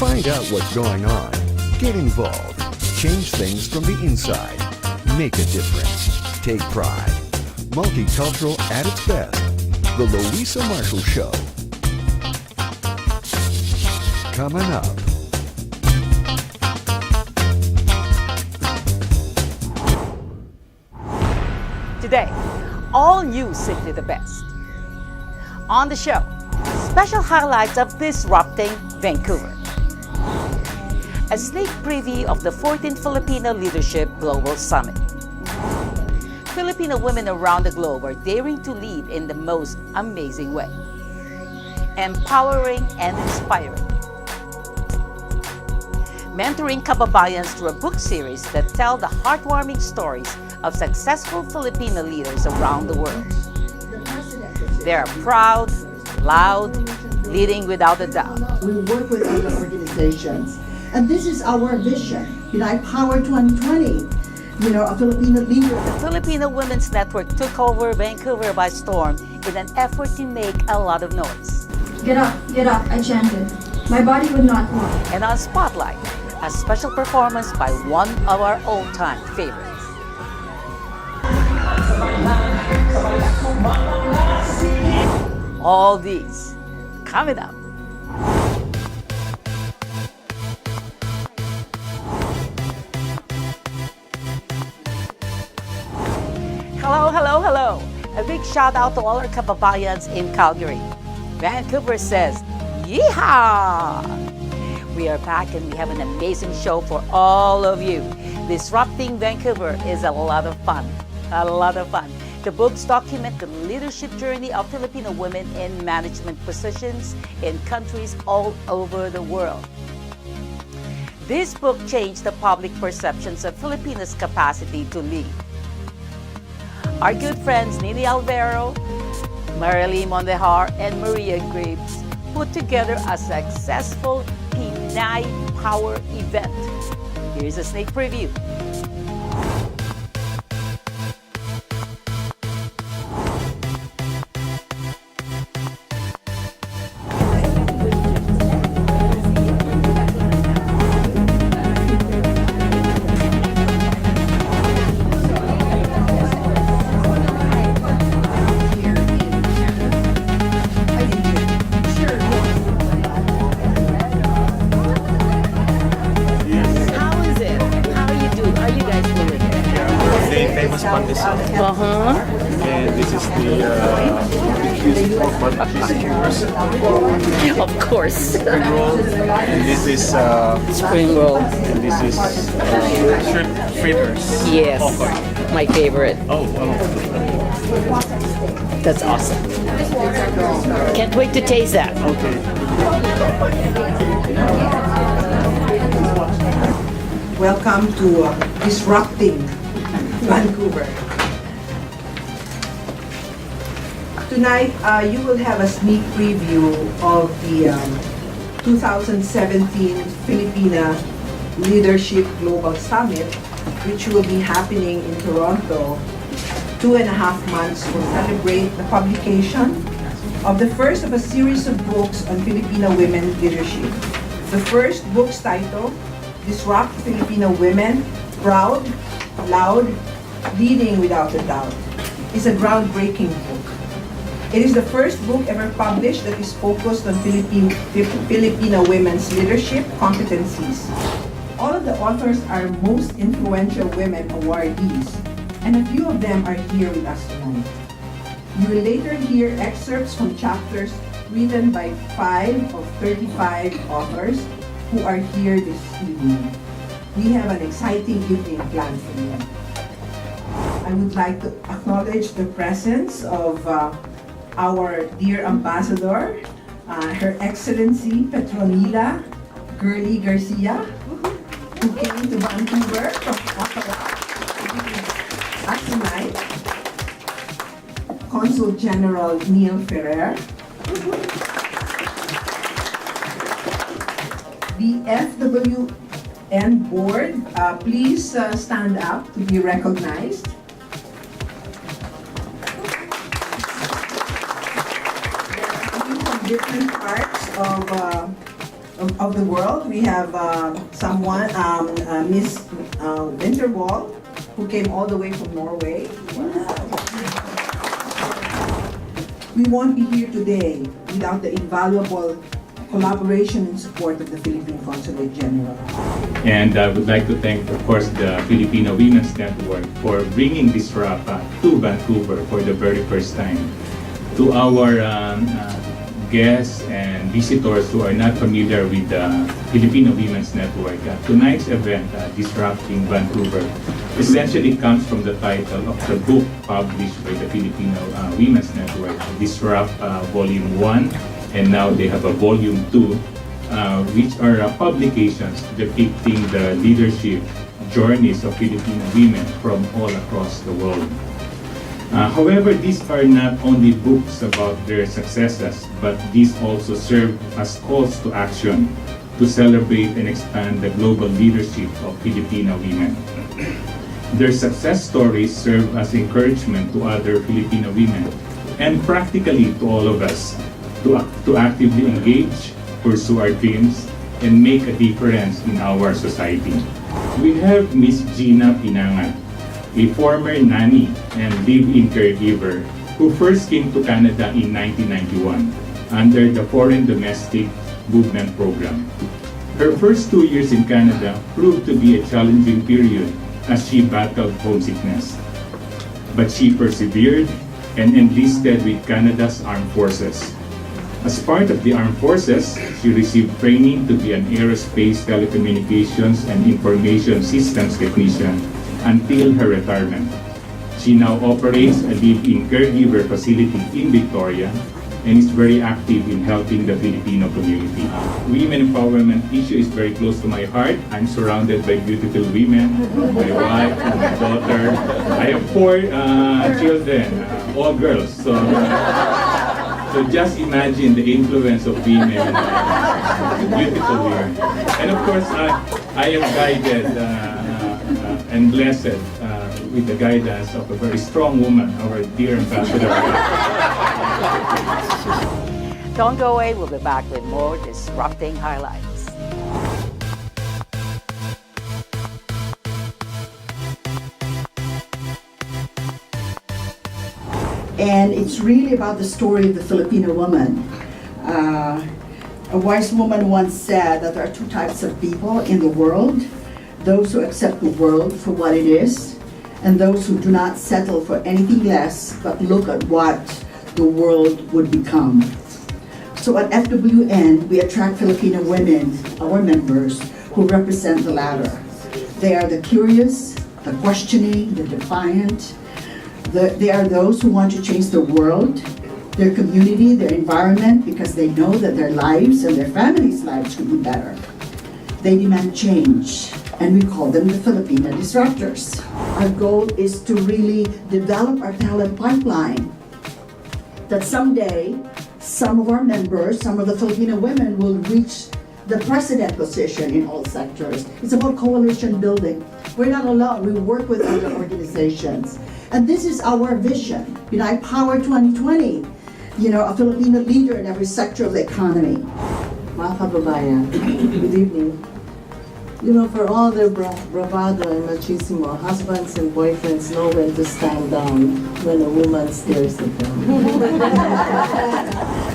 Find out what's going on. Get involved. Change things from the inside. Make a difference. Take pride. Multicultural at its best. The Luisa Marshall Show. Coming up. Today, all news simply the best. On the show, special highlights of Disrupting Vancouver. A sneak preview of the 14th Filipino Leadership Global Summit. Filipino women around the globe are daring to lead in the most amazing way. Empowering and inspiring. Mentoring kababayans through a book series that tell the heartwarming stories of successful Filipino leaders around the world. They are proud, loud, leading without a doubt. We work with other organizations, and this is our vision. Power 2020. A Filipino leader. The Filipino Women's Network took over Vancouver by storm in an effort to make a lot of noise. Get up, I chanted. My body would not move. And on Spotlight, a special performance by one of our all-time favorites. All these coming up. Hello. A big shout out to all our kababayans in Calgary. Vancouver says, yeehaw! We are back and we have an amazing show for all of you. Disrupting Vancouver is a lot of fun. The books document the leadership journey of Filipino women in management positions in countries all over the world. This book changed the public perceptions of Filipinos' capacity to lead. Our good friends Nini Alvaro, Marilee Mondejar, and Maria Graves put together a successful Pinay Power event. Here's a sneak preview. And this is the Of course. spring roll. And this is Spring roll. and this is shrimp fritters. Yes. Popcorn. My favorite. Oh, That's awesome. Can't wait to taste that. okay. Welcome to Disrupting Vancouver. Tonight, you will have a sneak preview of the 2017 Filipina Leadership Global Summit, which will be happening in Toronto. 2.5 months will celebrate the publication of the first of a series of books on Filipino women leadership. The first book's title, Disrupt Filipino Women, Proud, Loud, Leading Without a Doubt, is a groundbreaking book. It is the first book ever published that is focused on Filipino women's leadership competencies. All of the authors are most influential women awardees, and a few of them are here with us tonight. You will later hear excerpts from chapters written by 5 of 35 authors who are here this evening. We have an exciting evening planned for you. I would like to acknowledge the presence of our dear ambassador, Her Excellency Petronila Gurley Garcia, who came to Vancouver from Ottawa at tonight. Consul General Neil Ferrer, the FWN board, please stand up to be recognized. Different parts of of the world. We have someone, Miss Winterwall, who came all the way from Norway. We won't be here today without the invaluable collaboration and support of the Philippine Consulate General. And I would like to thank, of course, the Filipino Women's Network for bringing this RAP to Vancouver for the very first time. To our guests and visitors who are not familiar with the Filipino Women's Network, tonight's event, Disrupting Vancouver, essentially comes from the title of the book published by the Filipino Women's Network, Disrupt Volume 1, and now they have a Volume 2, which are publications depicting the leadership journeys of Filipino women from all across the world. However, these are not only books about their successes, but these also serve as calls to action to celebrate and expand the global leadership of Filipino women. Their success stories serve as encouragement to other Filipino women and practically to all of us to actively engage, pursue our dreams, and make a difference in our society. We have Miss Gina Pinangan, a former nanny and live-in caregiver who first came to Canada in 1991 under the Foreign Domestic Movement Program. Her first 2 years in Canada proved to be a challenging period as she battled homesickness. But she persevered and enlisted with Canada's Armed Forces. As part of the Armed Forces, she received training to be an aerospace telecommunications and information systems technician until her retirement. She now operates a live-in caregiver facility in Victoria and is very active in helping the Filipino community. Women empowerment issue is very close to my heart. I'm surrounded by beautiful women, my wife, my daughter. I have 4 children, all girls. So just imagine the influence of women, beautiful women. And of course, I am guided and blessed with the guidance of a very strong woman, our dear ambassador. Don't go away. We'll be back with more disrupting highlights. And it's really about the story of the Filipino woman. A wise woman once said that there are 2 types of people in the world: those who accept the world for what it is, and those who do not settle for anything less but look at what the world would become. So at FWN, we attract Filipino women, our members, who represent the latter. They are the curious, the questioning, the defiant. They are those who want to change the world, their community, their environment, because they know that their lives and their families' lives could be better. They demand change, and we call them the Filipino disruptors. Our goal is to really develop our talent pipeline, that someday some of our members, some of the Filipino women will reach the president position in all sectors. It's about coalition building. We're not alone, we work with other organizations. And this is our vision, Unite Power 2020, a Filipino leader in every sector of the economy. Mga kababayan, good evening. For all their bravado and machismo, husbands and boyfriends know when to stand down when a woman stares at them.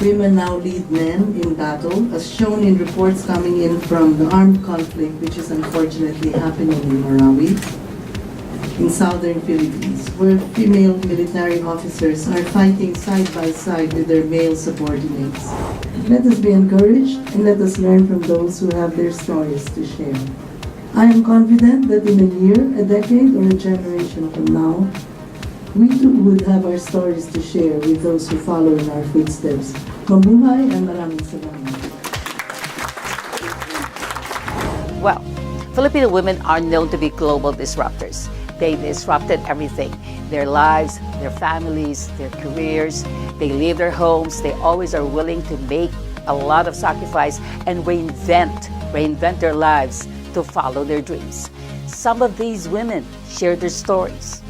Women now lead men in battle, as shown in reports coming in from the armed conflict which is unfortunately happening in Marawi, in southern Philippines, where female military officers are fighting side by side with their male subordinates. Let us be encouraged and let us learn from those who have their stories to share. I am confident that in a year, a decade, or a generation from now, we too would have our stories to share with those who follow in our footsteps. Mabuhay and maraming salamat. Well, Filipino women are known to be global disruptors. They disrupted everything, their lives, their families, their careers. They leave their homes. They always are willing to make a lot of sacrifice and reinvent their lives to follow their dreams. Some of these women share their stories.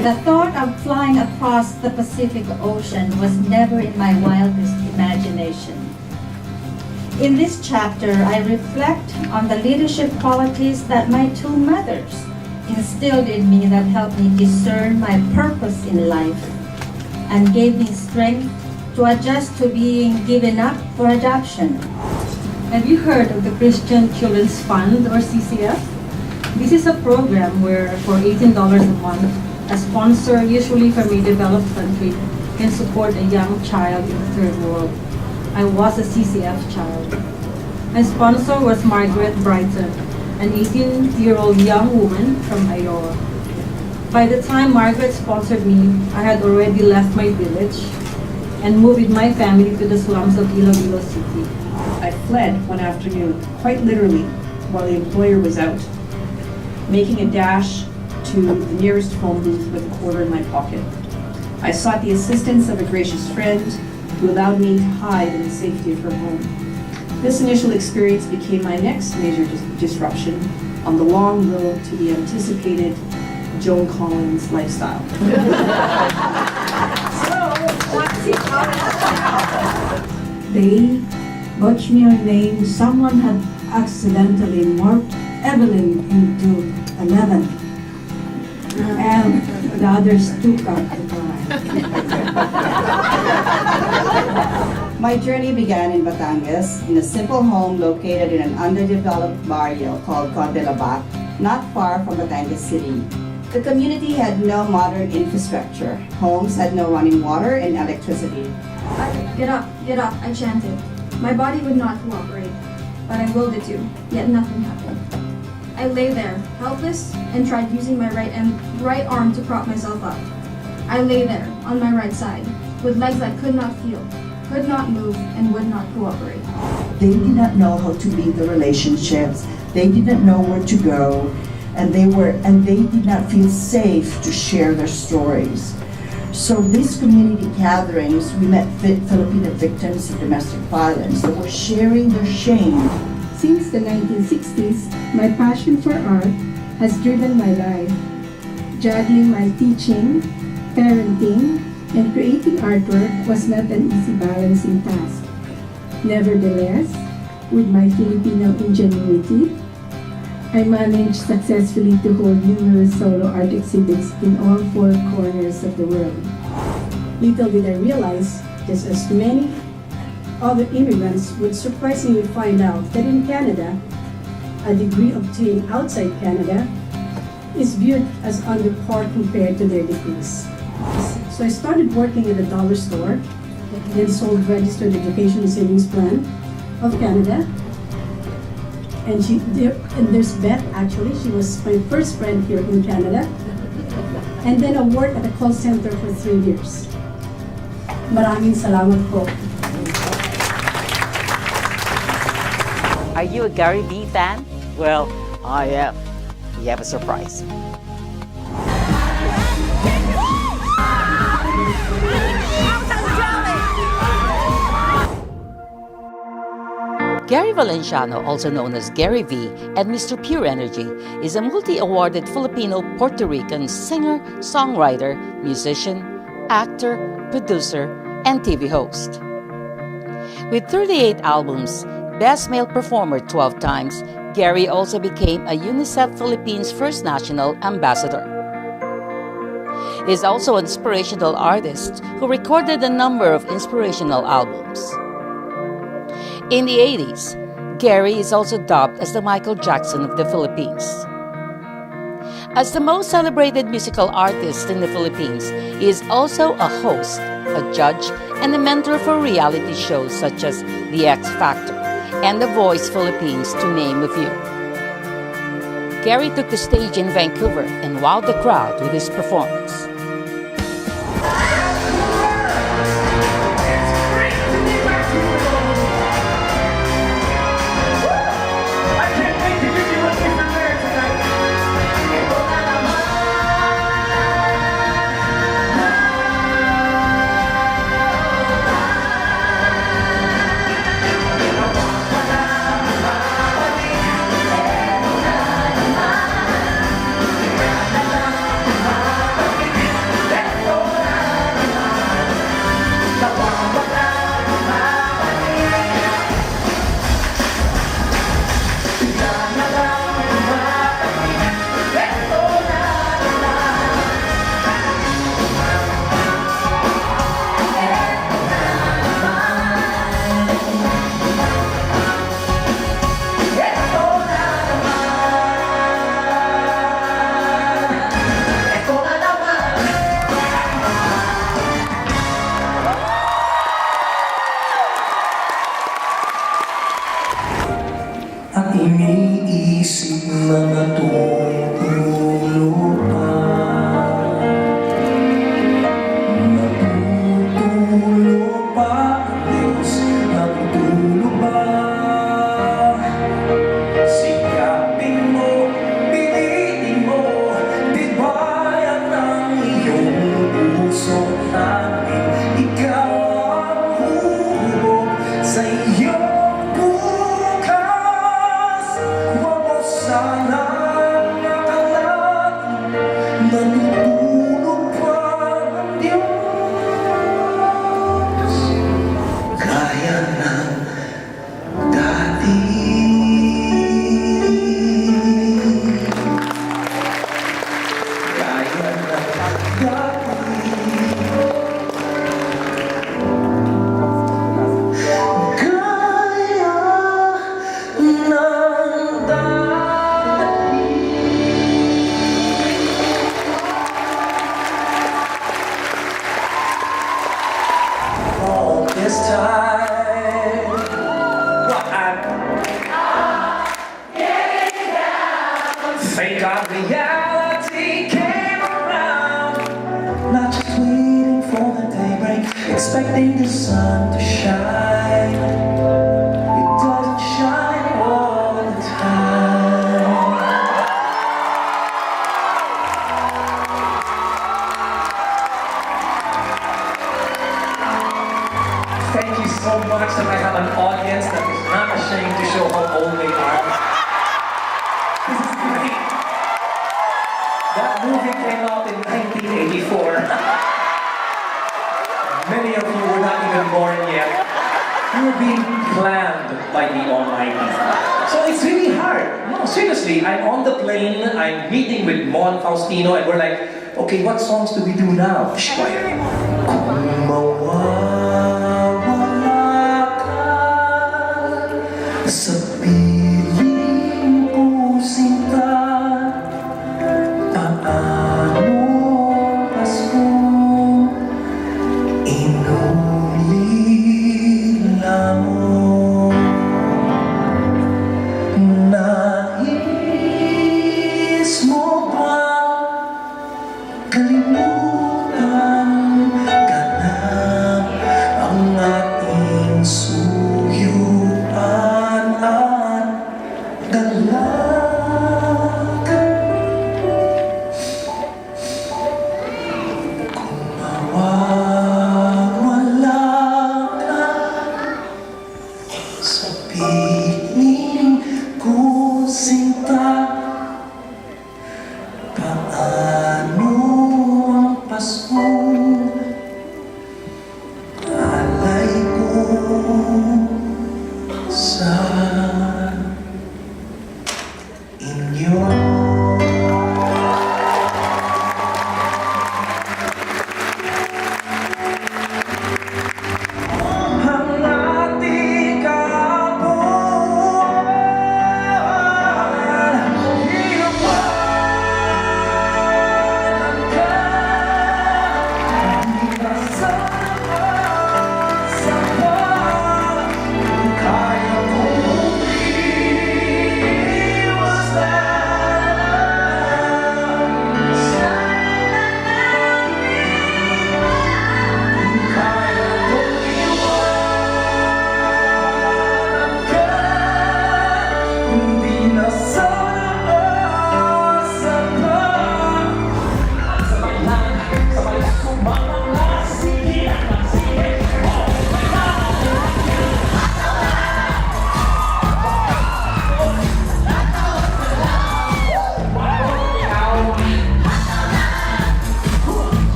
The thought of flying across the Pacific Ocean was never in my wildest imagination. In this chapter, I reflect on the leadership qualities that my two mothers instilled in me that helped me discern my purpose in life and gave me strength to adjust to being given up for adoption. Have you heard of the Christian Children's Fund, or CCF? This is a program where for $18 a month, a sponsor, usually from a developed country, can support a young child in the third world. I was a CCF child. My sponsor was Margaret Brighton, an 18-year-old young woman from Iowa. By the time Margaret sponsored me, I had already left my village and moved with my family to the slums of Iloilo City. I fled one afternoon, quite literally, while the employer was out, making a dash to the nearest phone booth with a quarter in my pocket. I sought the assistance of a gracious friend who allowed me to hide in the safety of her home. This initial experience became my next major disruption on the long road to the anticipated Joan Collins lifestyle. They watched me on name. Someone had accidentally marked Evelyn into 11, and the others took up the My journey began in Batangas, in a simple home located in an underdeveloped barrio called Cordelabac, not far from Batangas City. The community had no modern infrastructure. Homes had no running water and electricity. Get up, I chanted. My body would not cooperate, but I willed it to, yet nothing happened. I lay there, helpless, and tried using my right arm to prop myself up. I lay there, on my right side, with legs that could not feel, could not move, and would not cooperate. They did not know how to lead the relationships. They didn't know where to go, and they did not feel safe to share their stories. So these community gatherings, we met Filipino victims of domestic violence that were sharing their shame. Since the 1960s, my passion for art has driven my life. Juggling my teaching, parenting, and creating artwork was not an easy balancing task. Nevertheless, with my Filipino ingenuity, I managed successfully to hold numerous solo art exhibits in all 4 corners of the world. Little did I realize, just as many other immigrants would surprisingly find out that in Canada, a degree obtained outside Canada is viewed as under par compared to their degrees. So I started working at a dollar store, then sold registered education savings plan of Canada. And there's Beth, actually. She was my first friend here in Canada. And then I worked at a call center for 3 years. Maraming salamat po. Are you a Gary V fan? Well, I am. We have a surprise. Gary Valenciano, also known as Gary V and Mr. Pure Energy, is a multi-awarded Filipino-Puerto Rican singer, songwriter, musician, actor, producer, and TV host. With 38 albums, Best Male Performer 12 times, Gary also became a UNICEF Philippines First National Ambassador. He is also an inspirational artist who recorded a number of inspirational albums. In the 80s, Gary is also dubbed as the Michael Jackson of the Philippines. As the most celebrated musical artist in the Philippines, he is also a host, a judge, and a mentor for reality shows such as The X Factor and The Voice Philippines, to name a few. Gary took the stage in Vancouver and wowed the crowd with his performance. expecting the sun to shine. It doesn't shine all the time. Thank you so much that I have an audience that is not ashamed to show how old they are. This is great. That movie came out in 1984. Many of you were not even born yet. You were being planned by the Almighty. So it's really hard. No, seriously, I'm on the plane, I'm meeting with Mon Faustino, and we're like, okay, what songs do we do now? Shh, quiet. Kung mawawala ka sa piling ko sinta, paano Pasko inulila mo? Nais mo ba kalimutan ka na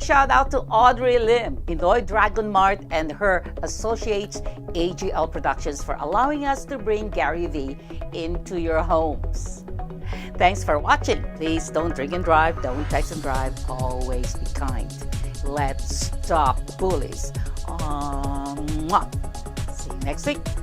big shout out to Audrey Lim, Pinoy Dragon Mart, and her associates, AGL Productions, for allowing us to bring Gary V into your homes. Thanks for watching. Please don't drink and drive, don't text and drive, always be kind. Let's stop bullies. See you next week.